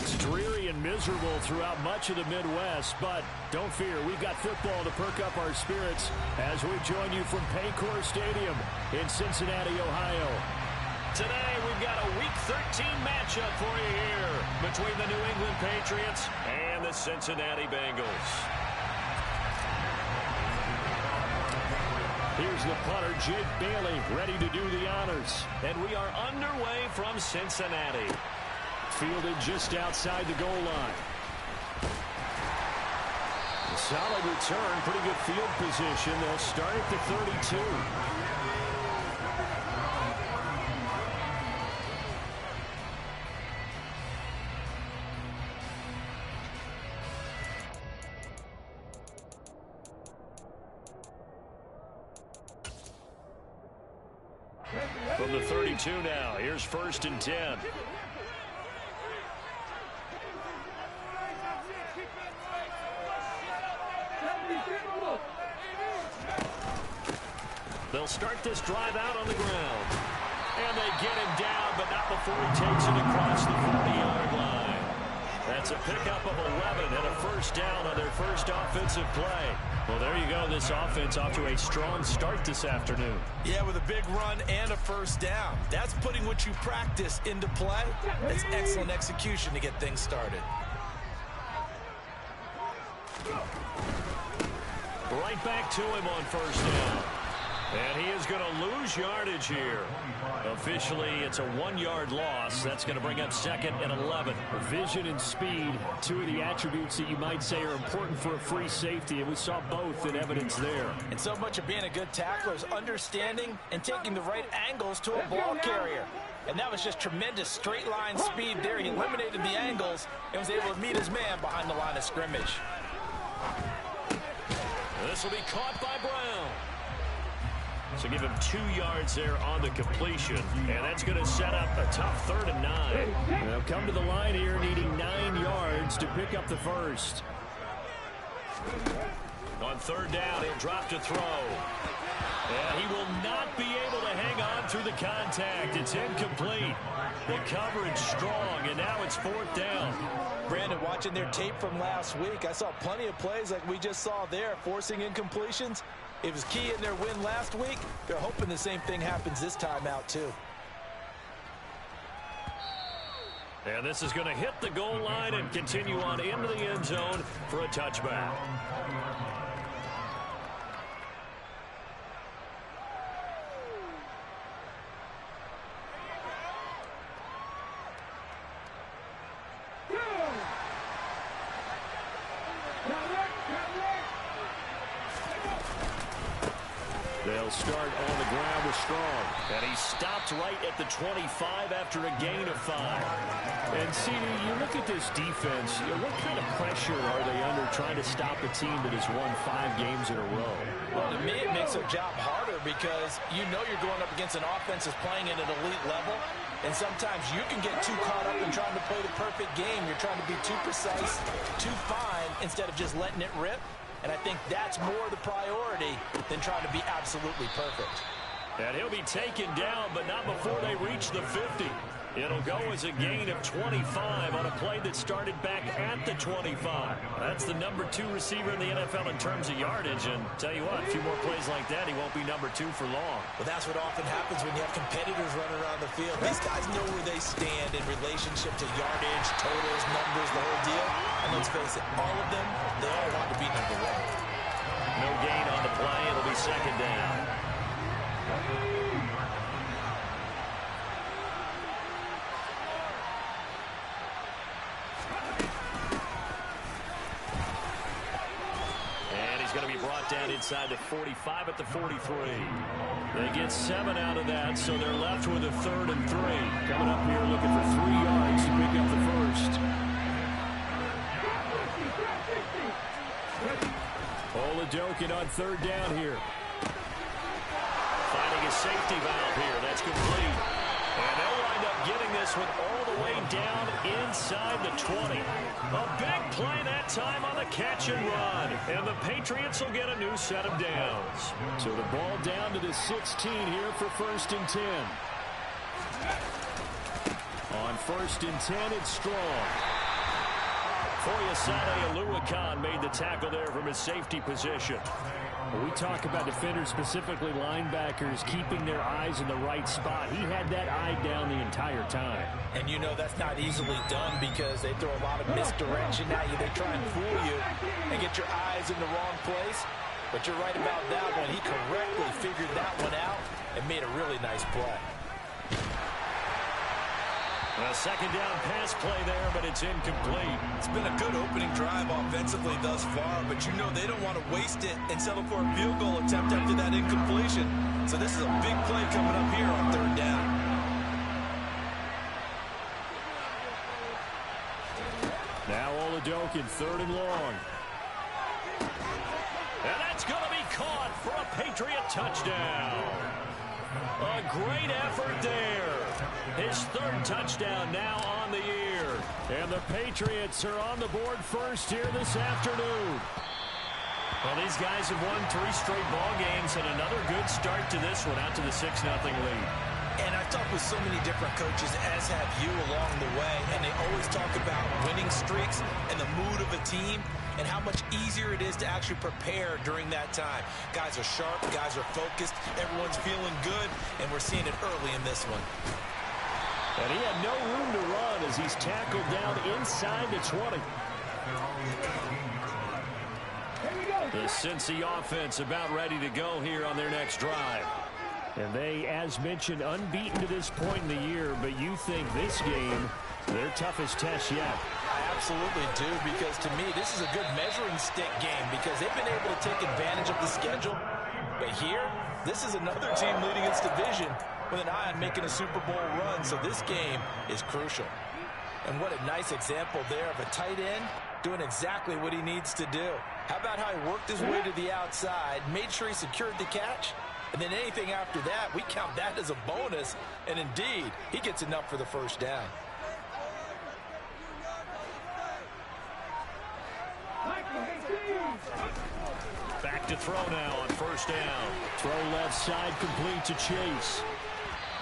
It's dreary and miserable throughout much of the Midwest, but don't fear, we've got football to perk up our spirits as we join you from Paycor Stadium in Cincinnati, Ohio. Today, we've got a Week 13 matchup for you here between the New England Patriots and the Cincinnati Bengals. Here's the punter, Jake Bailey, ready to do the honors. And we are underway from Cincinnati. Fielded just outside the goal line. Solid return, pretty good field position. They'll start at the 32. From the 32 now, here's 1st and 10. They'll start this drive out on the ground. And they get him down, but not before he takes it across the 40-yard line. That's a pickup of 11 and a 1st down on their first offensive play. Well, there you go. This offense off to a strong start this afternoon. Yeah, with a big run and a 1st down. That's putting what you practice into play. That's excellent execution to get things started. Right back to him on 1st down. And he is going to lose yardage here. Officially, it's a 1-yard loss. That's going to bring up 2nd and 11. Vision and speed, two of the attributes that you might say are important for a free safety, and we saw both in evidence there. And so much of being a good tackler is understanding and taking the right angles to a ball carrier. And that was just tremendous straight-line speed there. He eliminated the angles and was able to meet his man behind the line of scrimmage. This will be caught by Brown. So give him 2 yards there on the completion. And that's going to set up a tough 3rd and 9. They'll come to the line here needing 9 yards to pick up the 1st. On 3rd down, he'll drop to throw. And he will not be able to hang on through the contact. It's incomplete. The coverage strong, and now it's 4th down. Brandon, watching their tape from last week, I saw plenty of plays like we just saw there, forcing incompletions. It was key in their win last week. They're hoping the same thing happens this time out, too. And this is going to hit the goal line and continue on into the end zone for a touchback. They'll start on the ground with Strong. And he stopped right at the 25 after a gain of 5. And, CD, you look at this defense, what kind of pressure are they under trying to stop a team that has won 5 games in a row? Well, to me, it makes their job harder because you know you're going up against an offense that's playing at an elite level. And sometimes you can get too caught up in trying to play the perfect game. You're trying to be too precise, too fine, instead of just letting it rip. And I think that's more the priority than trying to be absolutely perfect. And he'll be taken down, but not before they reach the 50. It'll go as a gain of 25 on a play that started back at the 25. That's the number 2 receiver in the NFL in terms of yardage. And tell you what, a few more plays like that, he won't be number 2 for long. Well, that's what often happens when you have competitors running around the field. These guys know where they stand in relationship to yardage, totals, numbers, the whole deal. And let's face it, all of them, they all want to be number 1. No gain on the play. It'll be 2nd down. Down inside the 45 at the 43. They get 7 out of that, so they're left with a 3rd and 3. Coming up here looking for 3 yards to pick up the 1st. Oladokin on 3rd down here. Finding a safety valve here. That's complete. And they'll wind up getting this one all the way down inside the 20. A big play that time on the catch and run. And the Patriots will get a new set of downs. So the ball down to the 16 here for 1st and 10. On 1st and 10, it's Strong. Foyesade Oluwakan made the tackle there from his safety position. When we talk about defenders, specifically linebackers, keeping their eyes in the right spot. He had that eye down the entire time. And you know that's not easily done because they throw a lot of misdirection at you. They try and fool you and get your eyes in the wrong place. But you're right about that one. He correctly figured that one out and made a really nice play. A second down pass play there, but it's incomplete. It's been a good opening drive offensively thus far, but you know they don't want to waste it and settle for a field goal attempt after that incompletion. So this is a big play coming up here on third down. Now Oladokun, third and long. And that's going to be caught for a Patriot touchdown. A great effort there. His third touchdown now on the year. And the Patriots are on the board first here this afternoon. Well, these guys have won 3 straight ball games and another good start to this one out to the 6-0 lead. And I've talked with so many different coaches, as have you along the way, and they always talk about winning streaks and the mood of a team and how much easier it is to actually prepare during that time. Guys are sharp, guys are focused, everyone's feeling good, and we're seeing it early in this one. And he had no room to run as he's tackled down inside the 20. The Cincy offense about ready to go here on their next drive. And they, as mentioned, unbeaten to this point in the year, but you think this game, their toughest test yet. I absolutely do, because to me, this is a good measuring stick game because they've been able to take advantage of the schedule. But here, this is another team leading its division with an eye on making a Super Bowl run, so this game is crucial. And what a nice example there of a tight end doing exactly what he needs to do. How about how he worked his way to the outside, made sure he secured the catch, and then anything after that, we count that as a bonus. And indeed, he gets enough for the first down. Back to throw now on first down. Throw left side complete to Chase.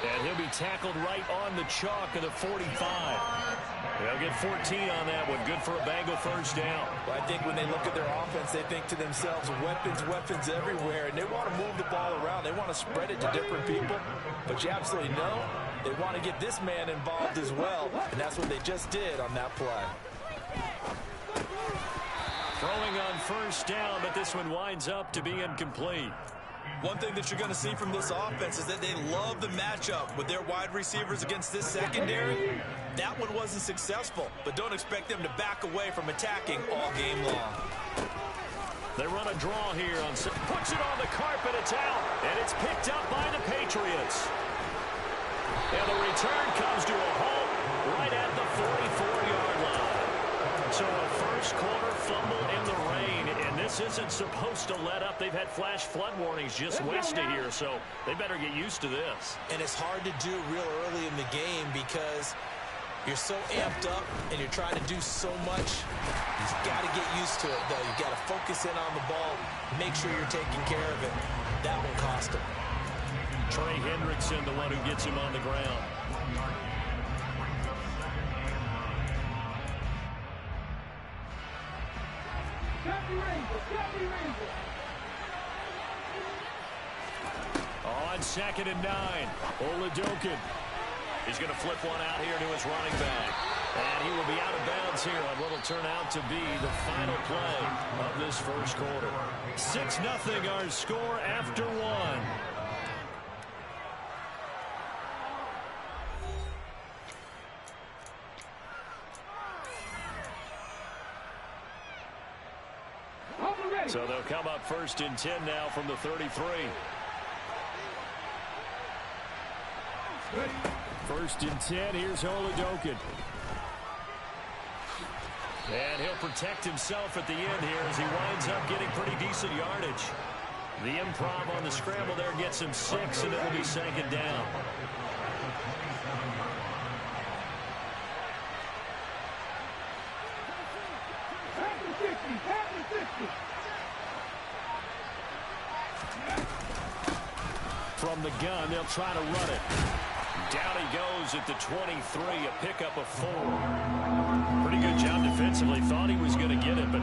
And he'll be tackled right on the chalk of the 45. They'll get 14 on that one. Good for a Bengal first down. Well, I think when they look at their offense, they think to themselves, weapons, weapons everywhere. And they want to move the ball around. They want to spread it to different people. But you absolutely know they want to get this man involved as well. And that's what they just did on that play. Throwing on first down, but this one winds up to be incomplete. One thing that you're going to see from this offense is that they love the matchup with their wide receivers against this secondary. That one wasn't successful, but don't expect them to back away from attacking all game long. They run a draw here on puts it on the carpet. It's out, and it's picked up by the Patriots. And the return comes to a halt right at the 44-yard line. So a first quarter fumble in the rain, and this isn't supposed to let up. They've had flash flood warnings just west of here, so they better get used to this. And it's hard to do real early in the game because you're so amped up and you're trying to do so much. You've got to get used to it, though. You've got to focus in on the ball, make sure you're taking care of it. That will cost them. Trey Hendrickson, the one who gets him on the ground. On 2nd and 9, Oladokun. He's going to flip one out here to his running back. And he will be out of bounds here on what will turn out to be the final play of this first quarter. 6-0 our score after one. So they'll come up 1st and 10 now from the 33. 1st and 10, here's Oladokun. And he'll protect himself at the end here as he winds up getting pretty decent yardage. The improv on the scramble there gets him 6, and it'll be 2nd down. From the gun, they'll try to run it. Down he goes at the 23, a pickup of 4. Pretty good job defensively. Thought he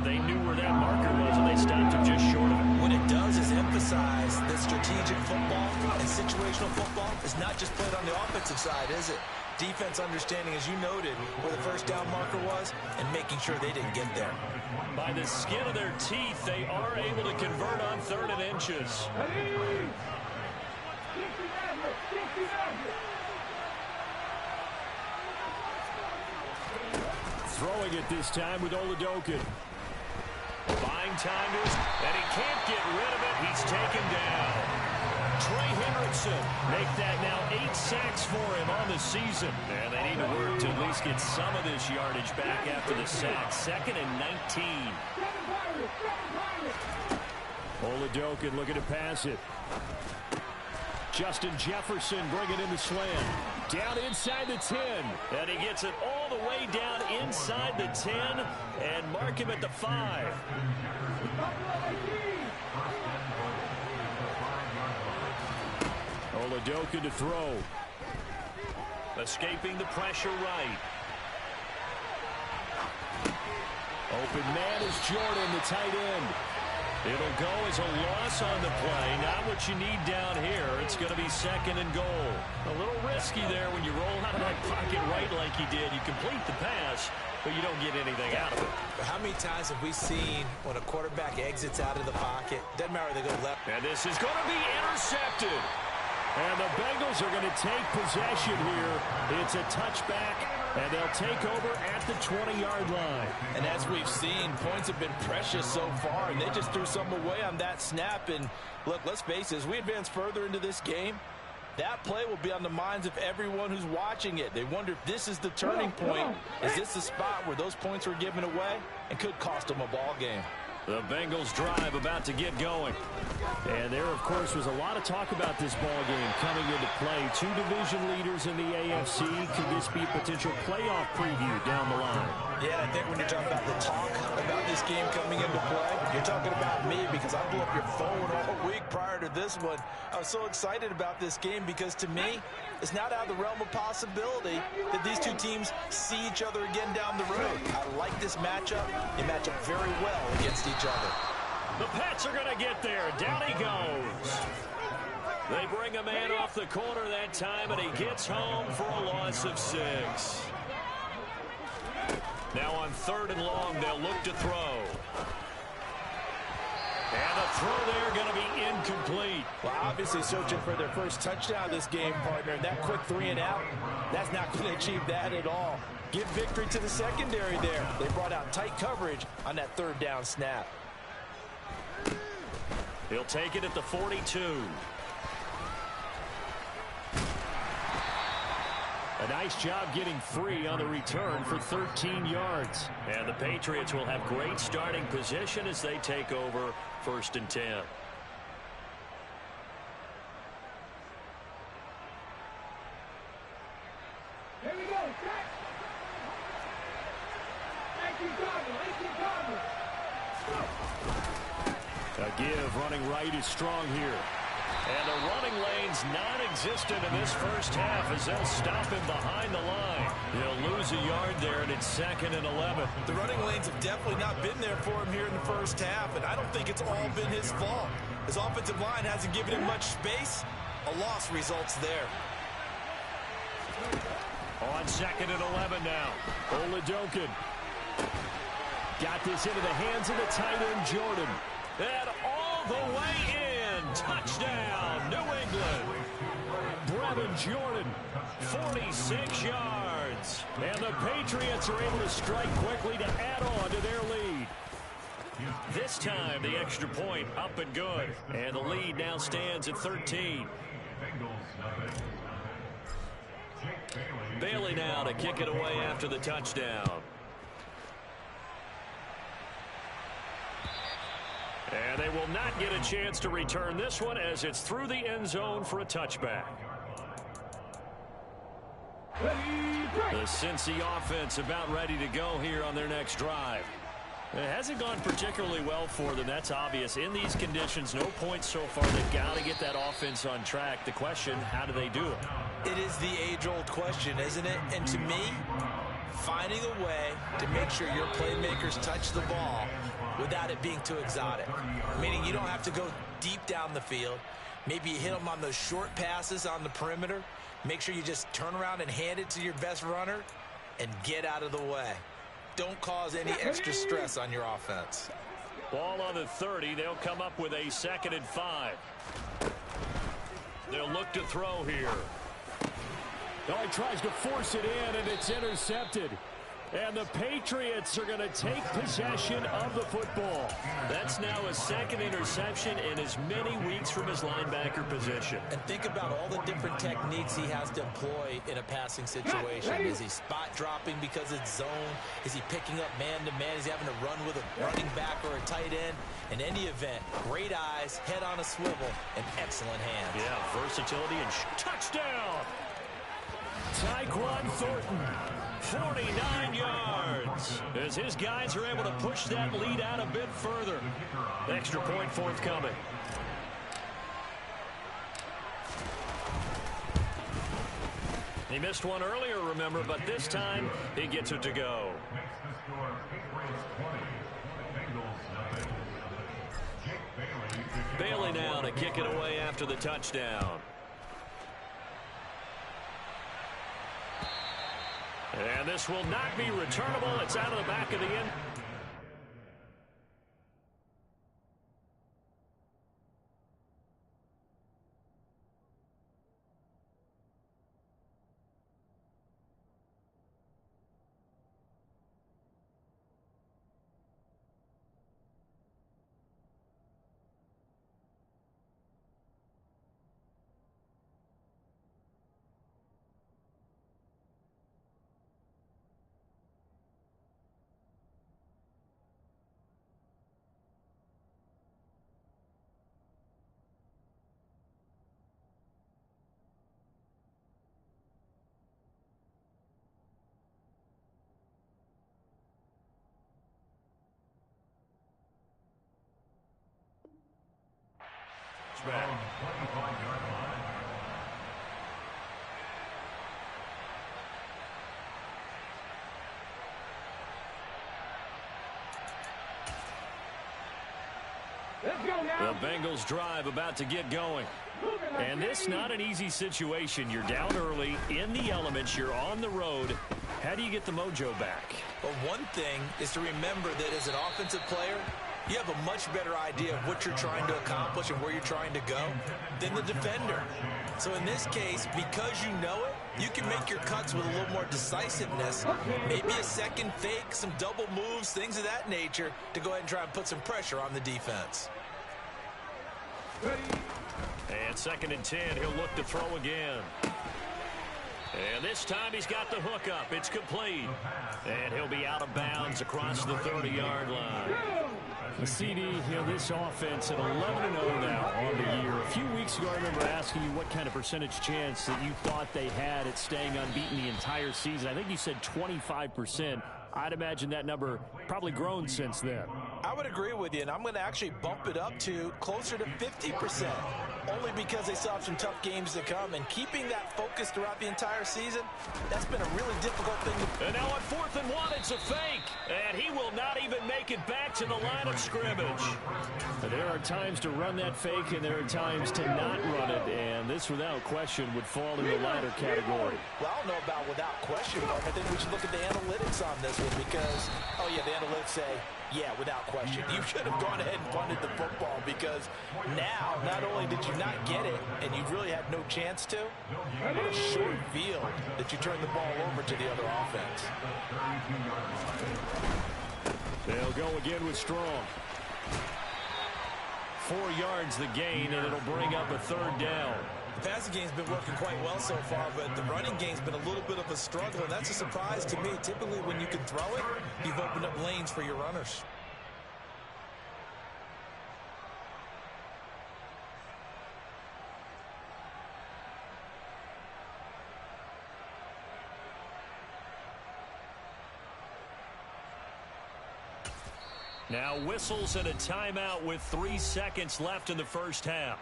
They knew where that marker was, and they stopped him just short of it. What it does is emphasize that strategic football and situational football is not just played on the offensive side, is it? Defense understanding, as you noted, where the first down marker was and making sure they didn't get there. By the skin of their teeth, they are able to convert on 3rd and inches. Throwing it this time with Oladokin. Buying time to his, and he can't get rid of it. He's taken down. Trey Hendrickson make that now 8 sacks for him on the season. And they need to work to at least get some of this yardage back after the sack. 2nd and 19. Oladokin looking to pass it. Justin Jefferson bringing in the slant. Down inside the 10. And he gets it all the way down inside the 10 and mark him at the 5. Oladokin to throw. Escaping the pressure right. Open man is Jordan, the tight end. It'll go as a loss on the play. Not what you need down here. It's going to be 2nd and goal. A little risky there when you roll out of that pocket right like you did. You complete the pass, but you don't get anything out of it. How many times have we seen when a quarterback exits out of the pocket, doesn't matter whether they go left. And this is going to be intercepted. And the Bengals are going to take possession here. It's a touchback, and they'll take over at the 20-yard line. And as we've seen, points have been precious so far, and they just threw some away on that snap. And look, let's face it, as we advance further into this game, that play will be on the minds of everyone who's watching it. They wonder if this is the turning point. Is this the spot where those points were given away and could cost them a ball game? The Bengals drive about to get going. And there, of course, was a lot of talk about this ball game coming into play. 2 division leaders in the AFC. Could this be a potential playoff preview down the line? Yeah, I think when you're talking about the talk about this game coming into play, you're talking about me because I blew up your phone all week prior to this one. I was so excited about this game because, to me, it's not out of the realm of possibility that these two teams see each other again down the road. I like this matchup. They match up very well against each other. The Pats are going to get there. Down he goes. They bring a man off the corner that time, and he gets home for a loss of 6. Now on 3rd and long, they'll look to throw. And the throw there going to be incomplete. Well, obviously searching for their first touchdown this game, partner. That quick 3 and out, that's not going to achieve that at all. Give victory to the secondary there. They brought out tight coverage on that 3rd down snap. He'll take it at the 42. A nice job getting free on the return for 13 yards. And the Patriots will have great starting position as they take over 1st and 10. Here we go. A give running right is strong here. And the running lane's non-existent in this first half as they'll stop him behind the line. He'll lose a yard there, and it's 2nd and 11. The running lanes have definitely not been there for him here in the first half, and I don't think it's all been his fault. His offensive line hasn't given him much space. A loss results there. On 2nd and 11 now. Oladokin got this into the hands of the tight end, Jordan. And all the way in. Touchdown, New England. Brevin Jordan, 46 yards. And the Patriots are able to strike quickly to add on to their lead. This time, the extra point up and good. And the lead now stands at 13. Bailey now to kick it away after the touchdown. And they will not get a chance to return this one as it's through the end zone for a touchback. The Cincy offense about ready to go here on their next drive. It hasn't gone particularly well for them. That's obvious. In these conditions, no points so far. They've got to get that offense on track. The question, how do they do it? It is the age-old question, isn't it? And to me, finding a way to make sure your playmakers touch the ball without it being too exotic. Meaning you don't have to go deep down the field. Maybe you hit them on those short passes on the perimeter. Make sure you just turn around and hand it to your best runner and get out of the way. Don't cause any extra stress on your offense. Ball on the 30. They'll come up with a 2nd and 5. They'll look to throw here. Oh, he tries to force it in, and it's intercepted. And the Patriots are going to take possession of the football. That's now a 2nd interception in as many weeks from his linebacker position. And think about all the different techniques he has to employ in a passing situation. Is he spot dropping because it's zone? Is he picking up man-to-man? Is he having to run with a running back or a tight end? In any event, great eyes, head on a swivel, and excellent hands. Yeah, versatility and touchdown! Tyquan Thornton. 49 yards as his guys are able to push that lead out a bit further. Extra point forthcoming. He missed one earlier, remember, but this time he gets it to go. Bailey now to kick it away after the touchdown. And this will not be returnable. It's out of the back of the end. Back. The Bengals drive about to get going. And this not an easy situation. You're down early, in the elements, you're on the road. How do you get the mojo back? Well, one thing is to remember that as an offensive player, you have a much better idea of what you're trying to accomplish and where you're trying to go than the defender. So in this case, because you know it, you can make your cuts with a little more decisiveness, maybe a second fake, some double moves, things of that nature, to go ahead and try and put some pressure on the defense. And 2nd and 10, he'll look to throw again. And this time he's got the hook up. It's complete. And he'll be out of bounds across the 30-yard line. The CD, this offense at 11-0 now on the year. A few weeks ago, I remember asking you what kind of percentage chance that you thought they had at staying unbeaten the entire season. I think you said 25%. I'd imagine that number probably grown since then. I would agree with you, and I'm going to actually bump it up to closer to 50%, only because they still have some tough games to come, and keeping that focus throughout the entire season, that's been a really difficult thing to... And now on 4th and 1, it's a fake, and he will not even make it back to the line of scrimmage. There are times to run that fake, and there are times to not run it, and this, without question, would fall in the latter category. Well, I don't know about without question, Mark. I think we should look at the analytics on this one because, oh, yeah, the analytics say, yeah, without question. You should have gone ahead and punted the football because now, not only did you not get it, and you really had no chance to, on a short field that you turned the ball over to the other offense. They'll go again with Strong. 4 yards the gain, and it'll bring up a 3rd down. The passing game's been working quite well so far, but the running game's been a little bit of a struggle, and that's a surprise to me. Typically, when you can throw it, you've opened up lanes for your runners. Now whistles and a timeout with 3 seconds left in the first half.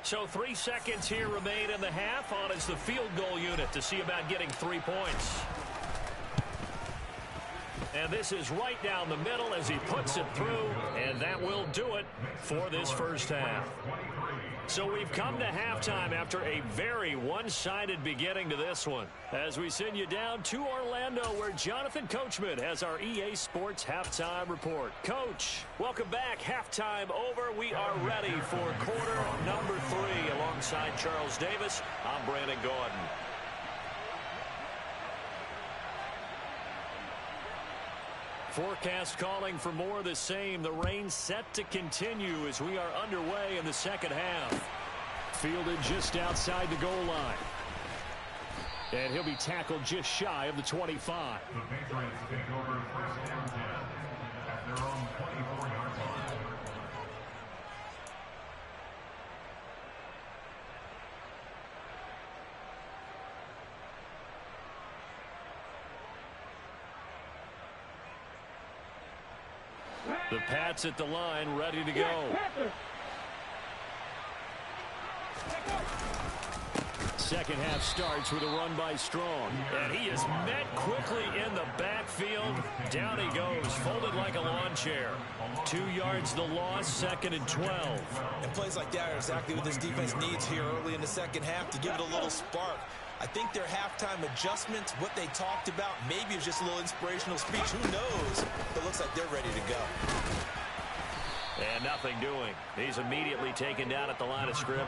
So 3 seconds here remain in the half. On is the field goal unit to see about getting 3 points. And this is right down the middle as he puts it through, and that will do it for this first half. So we've come to halftime after a very one-sided beginning to this one. As we send you down to Orlando, where Jonathan Coachman has our EA Sports Halftime Report. Coach, welcome back. Halftime over. We are ready for quarter number 3. Alongside Charles Davis, I'm Brandon Gordon. Forecast calling for more of the same. The rain set to continue as we are underway in the second half. Fielded just outside the goal line. And he'll be tackled just shy of the 25. The Patriots take over first and 10 at their own 24-yard line. The Pats at the line, ready to go. Second half starts with a run by Strong. And he is met quickly in the backfield. Down he goes, folded like a lawn chair. 2 yards the loss, 2nd and 12. And plays like that are exactly what this defense needs here early in the second half to give it a little spark. I think their halftime adjustments, what they talked about, maybe it's just a little inspirational speech. Who knows? But it looks like they're ready to go. And nothing doing. He's immediately taken down at the line of scrimmage.